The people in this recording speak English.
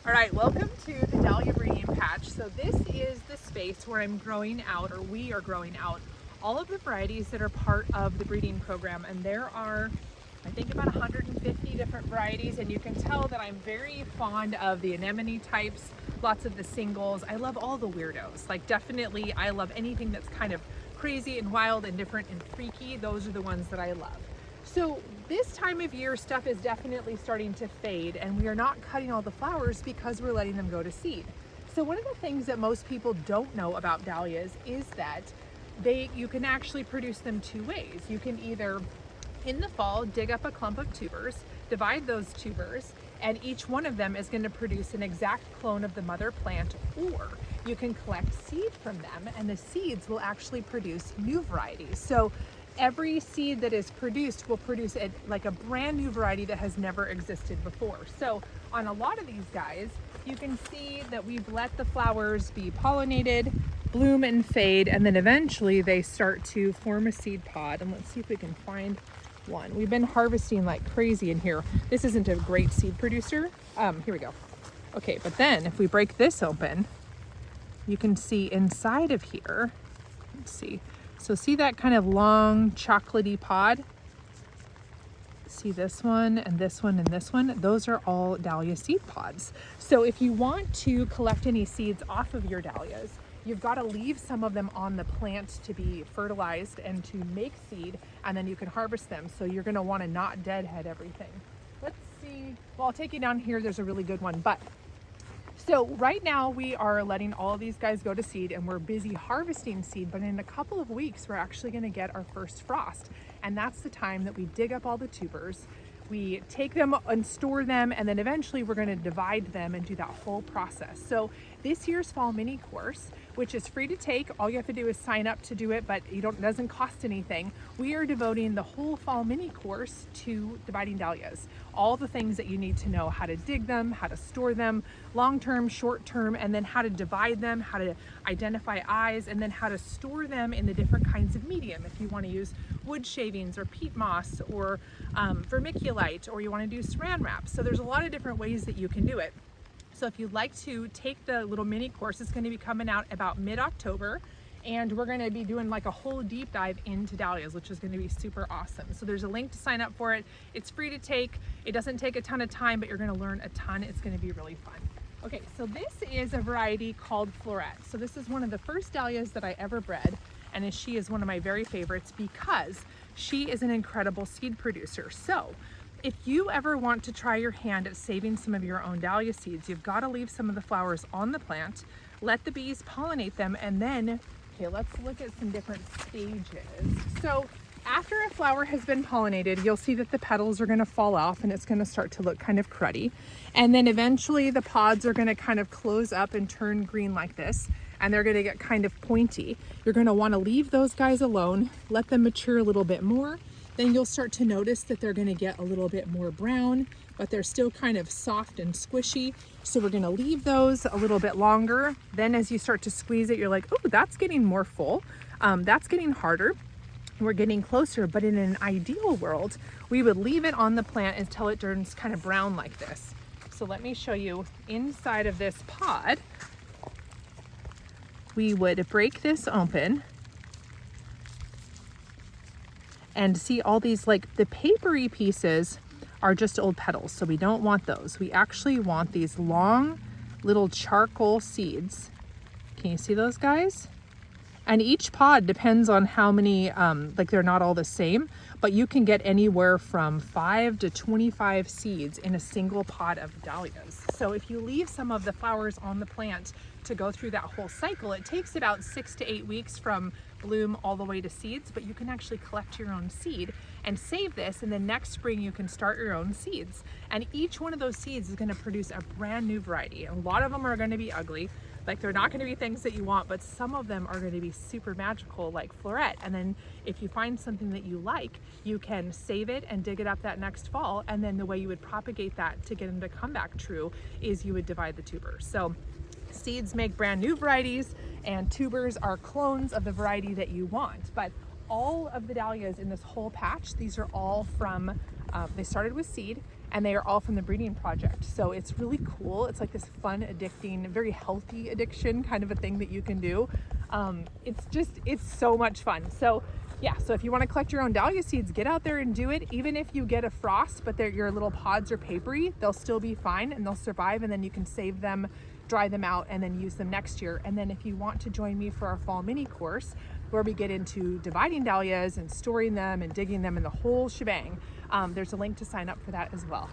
All right, welcome to the Dahlia breeding patch. So this is the space where I'm growing out, or we are growing out, all of the varieties that are part of the breeding program. And there are, I think, about 150 different varieties, and you can tell that I'm very fond of the anemone types, lots of the singles. I love all the weirdos. Like, definitely, I love anything that's kind of crazy and wild and different and freaky. Those are the ones that I love. So this time of year, stuff is definitely starting to fade, and we are not cutting all the flowers because we're letting them go to seed. So one of the things that most people don't know about dahlias is that you can actually produce them two ways. You can either, in the fall, dig up a clump of tubers, divide those tubers, and each one of them is going to produce an exact clone of the mother plant, or you can collect seed from them, and the seeds will actually produce new varieties. So every seed that is produced will produce like a brand new variety that has never existed before. So on a lot of these guys, you can see that we've let the flowers be pollinated, bloom and fade, and then eventually they start to form a seed pod. And let's see if we can find one. We've been harvesting like crazy in here. This isn't a great seed producer. Here we go. Okay, but then if we break this open, you can see inside of here, let's see. So see that kind of long chocolatey pod? See this one and this one and this one? Those are all dahlia seed pods. So if you want to collect any seeds off of your dahlias, you've got to leave some of them on the plant to be fertilized and to make seed, and then you can harvest them. So you're going to want to not deadhead everything. Let's see. Well, I'll take you down here. There's a really good one. But so right now we are letting all of these guys go to seed, and we're busy harvesting seed, but in a couple of weeks we're actually going to get our first frost, and that's the time that we dig up all the tubers, we take them and store them, and then eventually we're going to divide them and do that whole process. So this year's fall mini course, which is free to take, all you have to do is sign up to do it, but it doesn't cost anything. We are devoting the whole fall mini course to dividing dahlias. All the things that you need to know: how to dig them, how to store them, long-term, short-term, and then how to divide them, how to identify eyes, and then how to store them in the different kinds of medium. If you want to use wood shavings or peat moss or vermiculite, or you want to do saran wrap. So there's a lot of different ways that you can do it. So if you'd like to take the little mini course, it's going to be coming out about mid-October, and we're going to be doing like a whole deep dive into dahlias, which is going to be super awesome. So there's a link to sign up for it. It's free to take. It doesn't take a ton of time, but you're going to learn a ton. It's going to be really fun. Okay, so this is a variety called Floret. So this is one of the first dahlias that I ever bred, and she is one of my very favorites because she is an incredible seed producer. So if you ever want to try your hand at saving some of your own dahlia seeds, you've got to leave some of the flowers on the plant, let the bees pollinate them, and then, okay, let's look at some different stages. So after a flower has been pollinated, you'll see that the petals are going to fall off and it's going to start to look kind of cruddy. And then eventually the pods are going to kind of close up and turn green like this, and they're going to get kind of pointy. You're going to want to leave those guys alone, let them mature a little bit more. Then you'll start to notice that they're going to get a little bit more brown, but they're still kind of soft and squishy. So we're going to leave those a little bit longer. Then as you start to squeeze it, you're like, oh, that's getting more full. That's getting harder. We're getting closer, but in an ideal world, we would leave it on the plant until it turns kind of brown like this. So let me show you inside of this pod. We would break this open and see all these, like the papery pieces are just old petals. So we don't want those. We actually want these long little charcoal seeds. Can you see those guys? And each pod depends on how many, like they're not all the same, but you can get anywhere from 5 to 25 seeds in a single pod of dahlias. So if you leave some of the flowers on the plant to go through that whole cycle, it takes about 6 to 8 weeks from bloom all the way to seeds, but you can actually collect your own seed and save this, and then next spring you can start your own seeds. And each one of those seeds is going to produce a brand new variety. A lot of them are going to be ugly. Like, they're not going to be things that you want, but some of them are going to be super magical, like Floret. And then if you find something that you like, you can save it and dig it up that next fall. And then the way you would propagate that to get them to come back true is you would divide the tubers. So seeds make brand new varieties, and tubers are clones of the variety that you want. But all of the dahlias in this whole patch, these are all from, they started with seed, and they are all from the breeding project. So it's really cool. It's like this fun, addicting, very healthy addiction kind of a thing that you can do. It's so much fun. So yeah, so if you want to collect your own dahlia seeds, get out there and do it. Even if you get a frost, but your little pods are papery, they'll still be fine and they'll survive, and then you can save them, dry them out, and then use them next year. And then if you want to join me for our fall mini course, where we get into dividing dahlias and storing them and digging them and the whole shebang, there's a link to sign up for that as well.